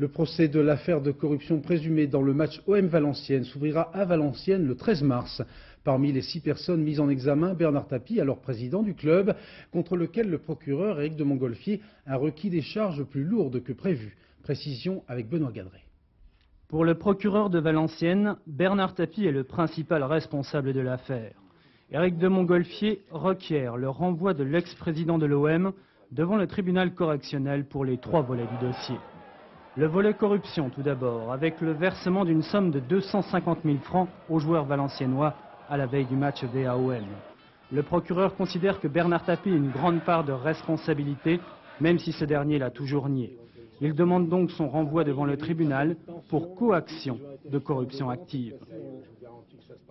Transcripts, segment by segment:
Le procès de l'affaire de corruption présumée dans le match OM Valenciennes s'ouvrira à Valenciennes le 13 mars. Parmi les 6 personnes mises en examen, Bernard Tapie, alors président du club, contre lequel le procureur Éric de Montgolfier a requis des charges plus lourdes que prévues. Précision avec Benoît Gadret. Pour le procureur de Valenciennes, Bernard Tapie est le principal responsable de l'affaire. Éric de Montgolfier requiert le renvoi de l'ex-président de l'OM devant le tribunal correctionnel pour les 3 volets du dossier. Le volet corruption tout d'abord, avec le versement d'une somme de 250 000 francs aux joueurs valenciennois à la veille du match VAOM. Le procureur considère que Bernard Tapie a une grande part de responsabilité, même si ce dernier l'a toujours nié. Il demande donc son renvoi devant le tribunal pour coaction de corruption active.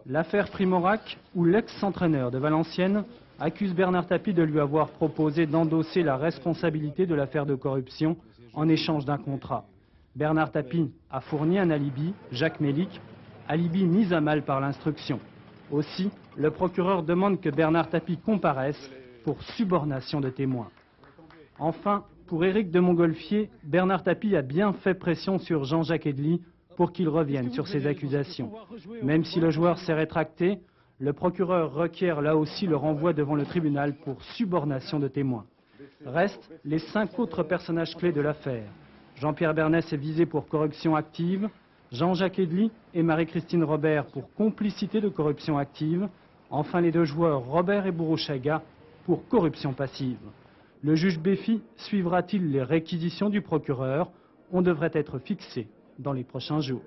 L'affaire Primorac, où l'ex-entraîneur de Valenciennes accuse Bernard Tapie de lui avoir proposé d'endosser la responsabilité de l'affaire de corruption en échange d'un contrat. Bernard Tapie a fourni un alibi, Jacques Mélic, alibi mis à mal par l'instruction. Aussi, le procureur demande que Bernard Tapie comparaisse pour subornation de témoins. Enfin, pour Éric de Montgolfier, Bernard Tapie a bien fait pression sur Jean-Jacques Edli pour qu'il revienne sur ses accusations. Même si le joueur s'est rétracté, le procureur requiert là aussi le renvoi devant le tribunal pour subornation de témoins. Restent les 5 autres personnages clés de l'affaire. Jean-Pierre Bernès est visé pour corruption active, Jean-Jacques Edli et Marie-Christine Robert pour complicité de corruption active, enfin les 2 joueurs Robert et Bourouchaga pour corruption passive. Le juge Béfi suivra-t-il les réquisitions du procureur? On devrait être fixé dans les prochains jours.